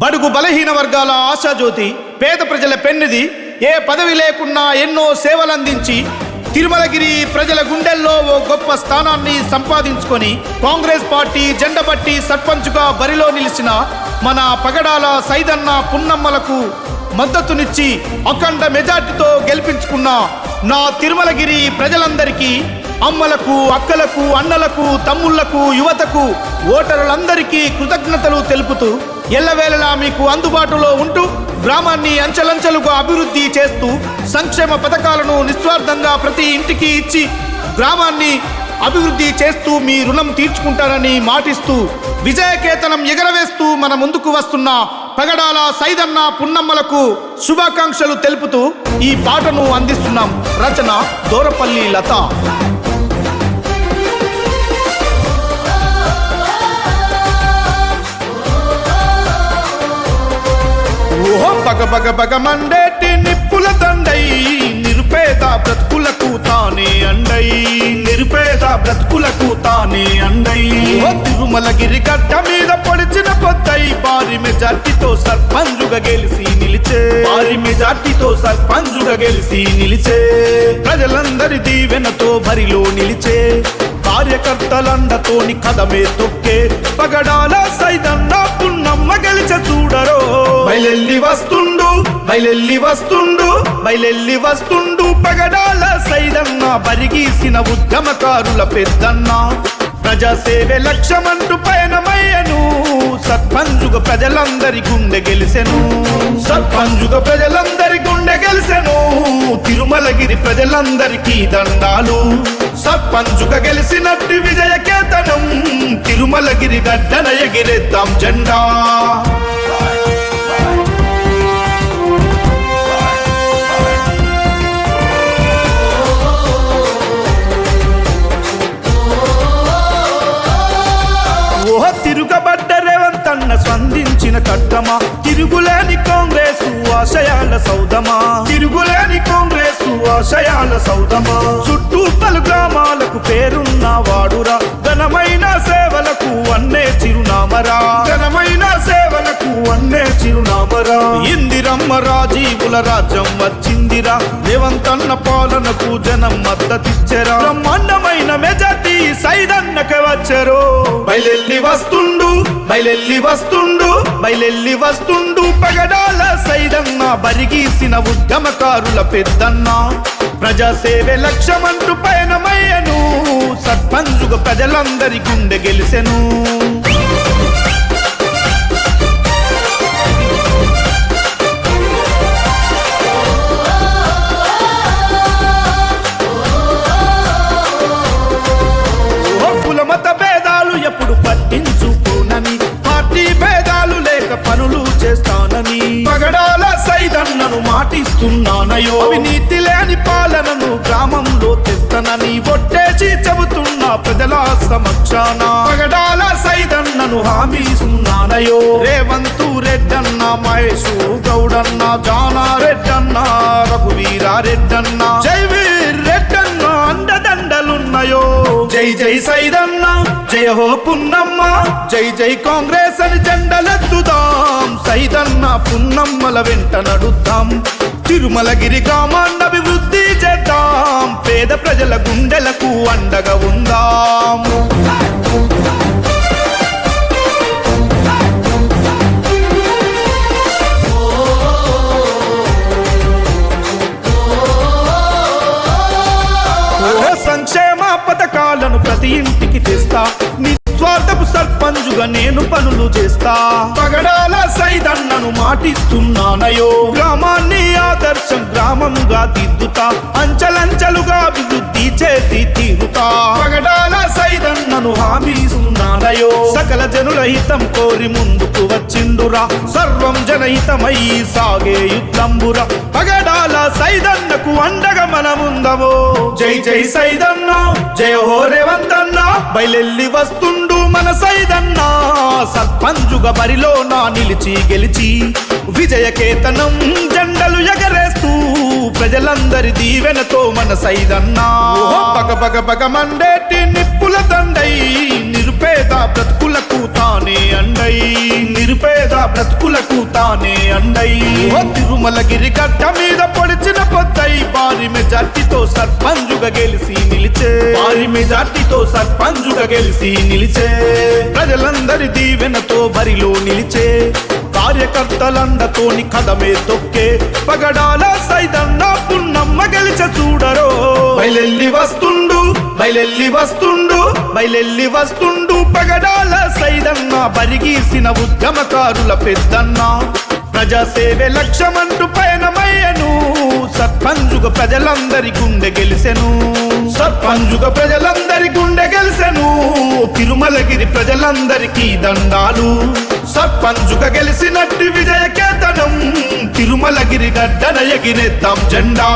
బడుగు బలహీన వర్గాల ఆశాజ్యోతి, పేద ప్రజల పెన్నిది, ఏ పదవి లేకున్నా ఎన్నో సేవలందించి తిరుమలగిరి ప్రజల గుండెల్లో ఓ గొప్ప స్థానాన్ని సంపాదించుకొని కాంగ్రెస్ పార్టీ జెండబట్టి సర్పంచ్గా బరిలో నిలిచిన మన పగడాల సైదన్న పున్నమ్మలకు మద్దతునిచ్చి అఖండ మెజార్టీతో గెలిపించుకున్న నా తిరుమలగిరి ప్రజలందరికీ, అమ్మలకు, అక్కలకు, అన్నలకు, తమ్ముళ్లకు, యువతకు, ఓటరులందరికీ కృతజ్ఞతలు తెలుపుతూ ఎల్లవేళలా మీకు అందుబాటులో ఉంటూ గ్రామాన్ని అంచెలంచెలుగా అభివృద్ధి చేస్తూ సంక్షేమ పథకాలను నిస్వార్థంగా ప్రతి ఇంటికి ఇచ్చి గ్రామాన్ని అభివృద్ధి చేస్తూ మీ రుణం తీర్చుకుంటారని మాటిస్తూ విజయకేతనం ఎగరవేస్తూ మన ముందుకు వస్తున్న పగడాల సైదన్న పున్నమ్మలకు శుభాకాంక్షలు తెలుపుతూ ఈ పాటను అందిస్తున్నాం. రచన దోరపల్లి లత. ఓహో బగ బగ బగ మండేటి నిప్పుల దండై, నిరుపేద బ్రతుకులకు తానే అండై, నిరుపేద బ్రతుకులకు తానే అండై. ఓ తిరుమలగిరి గడ్డ మీద పొడిచిన పొద్దై, భారీ మెజార్టీతో సర్పంచుగా గెలిచి నిలిచే, భారీ మెజార్టీతో సర్పంచుగా గెలిచి నిలిచే, ప్రజలందరి దీవెనతో బరిలో నిలిచే, కార్యకర్తలండతోని కదమే తొక్కే పగడాల సైదన్న పున్నమ్మ గెలిచ చూడరో. బయలెల్లి వస్తుండు, బయలెల్లి వస్తుండు, బయలెల్లి వస్తుండు పగడాల సైదన్న, బరిగీసిన ఉద్యమకారుల పెద్దన్న, ప్రజాసేవే లక్ష్యమంటూ పయనమయ్యను, సర్పంచుగా ప్రజలందరి గుండె గెలిసెను, సర్పంచుగా ప్రజలందరి గుండె గెలిసెను, తిరుమలగిరి ప్రజలందరికీ దండాలు. సర్పంచుగా గెలిసినట్టు విజయకేతనం, తిరుమలగిరి గడ్డన ఎగిరేద్దాం జెండా. ఓహ తిరుగబడ్డ రేవంతన్న స్పందించిన కట్టమా, తిరుగులేని కాంగ్రెసు ఆశయాల సౌదమా, తిరుగులేని కాంగ్రెసు ఆశయాల సౌదమా. చుట్టూ పలు గ్రామాలకు పేరున్న వాడురా, ఘనమైన సేవలకు అన్నే చిరునామరా, ఘనమైన సేవలకు అన్నే చిరునామరా. ఇందిరమ్మ రాజీవుల రాజ్యం వచ్చిందిరా, రేవంతన్న పాలనకు జనం మద్దతిచ్చరా, బ్రహ్మాండమైన మెజార్టీ సైదన్నకే వచ్చారు. బయలెల్లి వస్తుండు, బయలెల్లి వస్తుండు, బయలెల్లి వస్తుండు పగడాల సైదన్న, బరిగీసిన ఉద్యమకారుల పెద్దన్న, ప్రజాసేవే లక్ష్యమంటూ పయనమయ్యను, సర్పంచుగా ప్రజలందరి గుండె గెలిసెను. కులమత భేదాలు ఎప్పుడు పట్టించుకోనని, పార్టీ భేదాలు లేక పనులు చేస్తానని పగడాల సైదన్నను మాటిస్తున్నానయో, అవినీతి లేని పాలనను గ్రామంలో తెస్తానని ఒట్టేసి చెబుతున్నా ప్రజల సమక్షాన, పగడాల సైదన్నను హామీస్తున్నానయో. రేవంతు రెడ్డన్న, మహేషు గౌడన్న, జానా రెడ్డన్న, రఘువీరా రెడ్డన్న, జైవీర్ రెడ్డన్న అండదండలున్నాయో. జై జై సైదన్న, జయ హో పున్నమ్మ, జై జై కాంగ్రెస్ అని జెండలెత్తుదాం, సైదన్న పున్నమ్మల వెంట నడుద్దాం, తిరుమలగిరి గ్రామాన్ని అభివృద్ధి చేద్దాం, పేద ప్రజల గుండెలకు అండగా ఉందాం. సంక్షేమ పథకాలను ప్రతి ఇంటికి తెస్తా, నిస్వార్థపు సర్పంచుగా నేను పనులు చేస్తా, పగడాల సైదన్నను మాటిస్తున్నానయో, గ్రామాన్ని ఆదర్శం గ్రామంగా దిద్దుతా, అంచెలంచెలుగా అభివృద్ధి చేసి తీరుతా, పగడాల సైదన్నను హామీస్తున్నానయో. సకల జనుల హితం కోరి ముందుకు వచ్చిండురా, సర్వం జనహితమై సాగే యుద్ధంబురా, పగడాల సైదన్నకు అండగా మనముందవో. జై జై సైదన్న, జయ హో రేవంతన్న, బయలెల్లి వస్తుండు మన సైదన్న, సర్పంచుగా బరిలో నా నిలిచి గెలిచి విజయకేతనం జెండలు ఎగరేస్తూ ప్రజలందరి దీవెనతో మన సైదన్న. బగ బగ బగ మండేటి నిప్పుల దండై, నిరుపేద బ్రతుకులకు తానే అండై, నిరుపేద బ్రతుకులకు తానే అండై. ఓ తిరుమలగిరి గడ్డ మీద పొడిచిన పొద్దై భారీ మెజార్టీతో సర్పంచుగా గెలిచి నిలిచే, భారీ మెజార్టీతో సర్పంచుగా గెలిచి నిలిచే. ప్రజలందరి దీవెనతో బరిలో నిలిచే, కార్యకర్తలందతోని కదమే తొక్కే. పగడాల సైదన్న పున్నమ్మ గెలిచ చూడరో. బయలెల్లి వస్తుండు, బయలెల్లి వస్తుండు, బయలెల్లి వస్తుండు పగడాల సైదన్న, బరిగీసిన ఉద్యమకారుల పెద్దన్న. ప్రజాసేవే లక్ష్యమంటూ పయనమయ్యను, సర్పంచుగా ప్రజలందరి గుండె గెలిసెను, సర్పంచుగా ప్రజలందరి గుండె గెలిసెను. తిరుమలగిరి ప్రజలందరికీ దండాలు, సర్పంచుగా గెలిసినట్టు విజయ కేతనం. తిరుమలగిరి గడ్డన ఎగిరేద్దాం జెండా.